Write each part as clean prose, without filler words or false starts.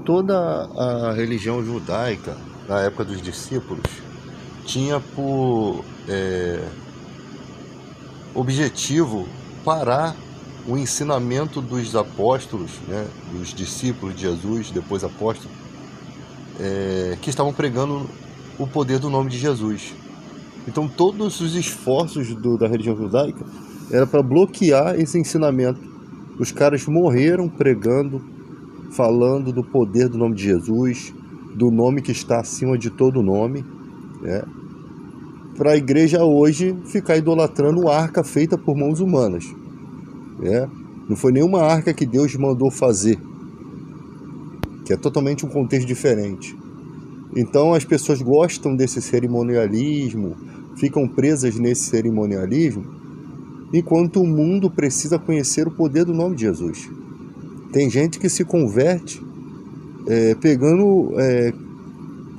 Toda a religião judaica, na época dos discípulos, tinha por objetivo parar o ensinamento dos apóstolos, né, dos discípulos de Jesus, depois apóstolos, que estavam pregando o poder do nome de Jesus. Então todos os esforços da religião judaica era para bloquear esse ensinamento. Os caras morreram pregando, falando do poder do nome de Jesus, do nome que está acima de todo nome, né? Para a igreja hoje ficar idolatrando arca feita por mãos humanas, né? Não foi nenhuma arca que Deus mandou fazer, que é totalmente um contexto diferente. Então as pessoas gostam desse cerimonialismo, ficam presas nesse cerimonialismo, enquanto o mundo precisa conhecer o poder do nome de Jesus. Tem gente que se converte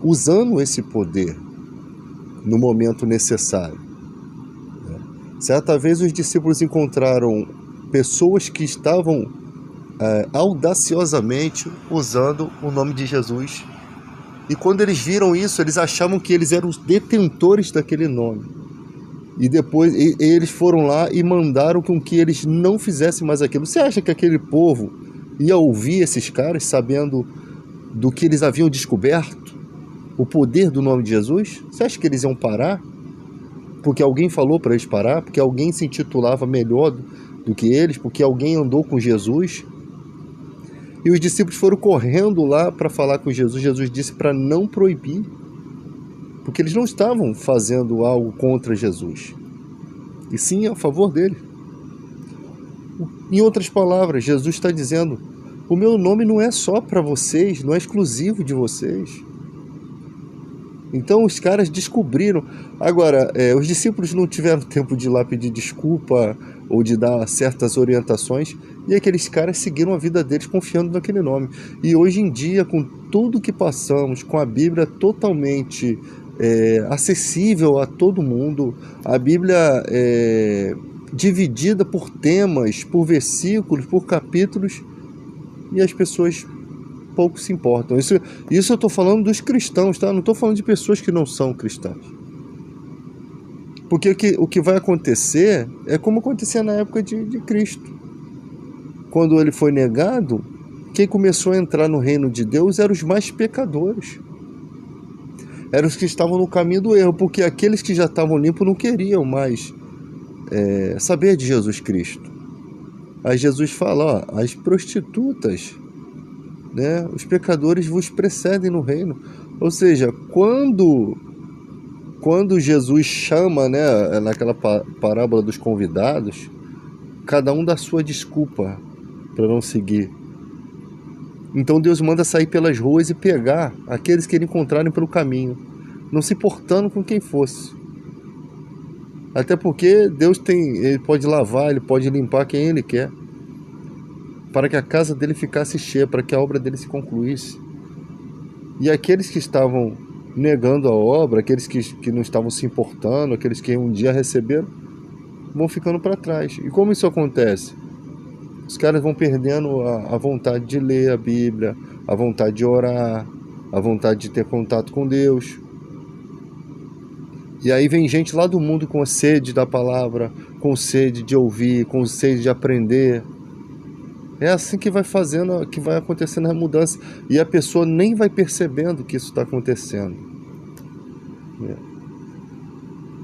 usando esse poder no momento necessário. Certa vez os discípulos encontraram pessoas que estavam audaciosamente usando o nome de Jesus. E quando eles viram isso, eles achavam que eles eram os detentores daquele nome. E depois eles foram lá e mandaram com que eles não fizessem mais aquilo. Você acha que aquele povo ia ouvir esses caras sabendo do que eles haviam descoberto? O poder do nome de Jesus? Você acha que eles iam parar? Porque alguém falou para eles parar? Porque alguém se intitulava melhor do que eles? Porque alguém andou com Jesus? E os discípulos foram correndo lá para falar com Jesus. Jesus disse para não proibir, porque eles não estavam fazendo algo contra Jesus, e sim a favor dele. Em outras palavras, Jesus está dizendo: o meu nome não é só para vocês, não é exclusivo de vocês. Então os caras descobriram. Agora, os discípulos não tiveram tempo de ir lá pedir desculpa ou de dar certas orientações, e aqueles caras seguiram a vida deles confiando naquele nome. E hoje em dia, com tudo que passamos, com a Bíblia totalmente acessível a todo mundo, a Bíblia dividida por temas, por versículos, por capítulos, e as pessoas pouco se importam. Isso eu estou falando dos cristãos, tá? Não estou falando de pessoas que não são cristãs. Porque o que vai acontecer é como acontecia na época de Cristo. Quando ele foi negado, quem começou a entrar no reino de Deus eram os mais pecadores. Eram os que estavam no caminho do erro, porque aqueles que já estavam limpos não queriam mais saber de Jesus Cristo. Aí Jesus fala, ó, as prostitutas, né, os pecadores vos precedem no reino. Ou seja, quando Jesus chama, né, naquela parábola dos convidados, cada um dá sua desculpa para não seguir. Então Deus manda sair pelas ruas e pegar aqueles que ele encontrarem pelo caminho, não se importando com quem fosse. Até porque Deus ele pode lavar, ele pode limpar quem ele quer, para que a casa dele ficasse cheia, para que a obra dele se concluísse. E aqueles que estavam negando a obra, aqueles que não estavam se importando, aqueles que um dia receberam, vão ficando para trás. E como isso acontece? Os caras vão perdendo a vontade de ler a Bíblia, a vontade de orar, a vontade de ter contato com Deus. E aí vem gente lá do mundo com sede da palavra, com sede de ouvir, com sede de aprender. É assim que vai fazendo, que vai acontecendo a mudança. E a pessoa nem vai percebendo que isso está acontecendo.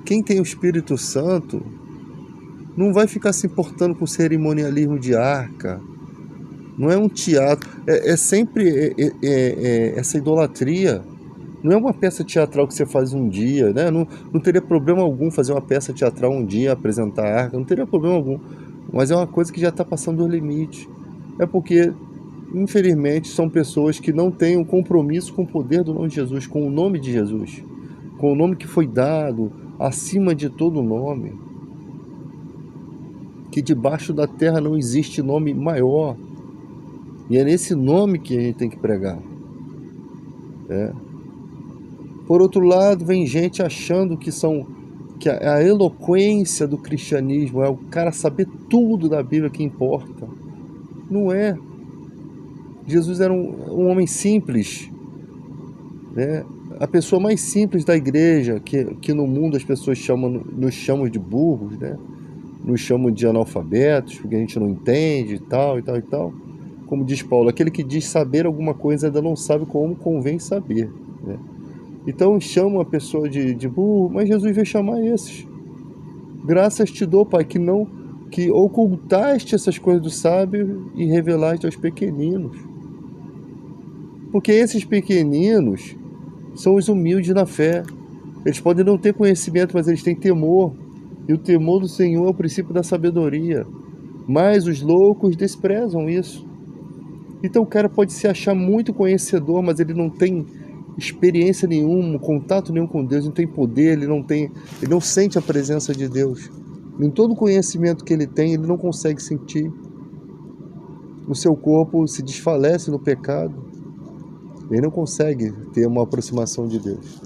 Quem tem o Espírito Santo não vai ficar se importando com o cerimonialismo de arca. Não é um teatro. É sempre essa idolatria. Não é uma peça teatral que você faz um dia, né? Não teria problema algum fazer uma peça teatral um dia, apresentar a arca. Não teria problema algum. Mas é uma coisa que já está passando o limite. É porque, infelizmente, são pessoas que não têm um compromisso com o poder do nome de Jesus, com o nome de Jesus, com o nome que foi dado acima de todo nome. Que debaixo da terra não existe nome maior. E é nesse nome que a gente tem que pregar. Por outro lado, vem gente achando que a eloquência do cristianismo é o cara saber tudo da Bíblia que importa. Não é. Jesus era um homem simples, né? A pessoa mais simples da igreja, que no mundo as pessoas nos chamam de burros, né? Nos chamam de analfabetos, porque a gente não entende e tal, e tal, e tal. Como diz Paulo, aquele que diz saber alguma coisa ainda não sabe como convém saber, né? Então chamam a pessoa de burro, mas Jesus veio chamar esses. Graças te dou, Pai, que ocultaste essas coisas do sábio e revelaste aos pequeninos. Porque esses pequeninos são os humildes na fé. Eles podem não ter conhecimento, mas eles têm temor. E o temor do Senhor é o princípio da sabedoria. Mas os loucos desprezam isso. Então o cara pode se achar muito conhecedor, mas ele não tem experiência nenhuma, contato nenhum com Deus, não tem poder, ele não sente a presença de Deus. Em todo o conhecimento que ele tem, ele não consegue sentir. O seu corpo se desfalece no pecado. Ele não consegue ter uma aproximação de Deus.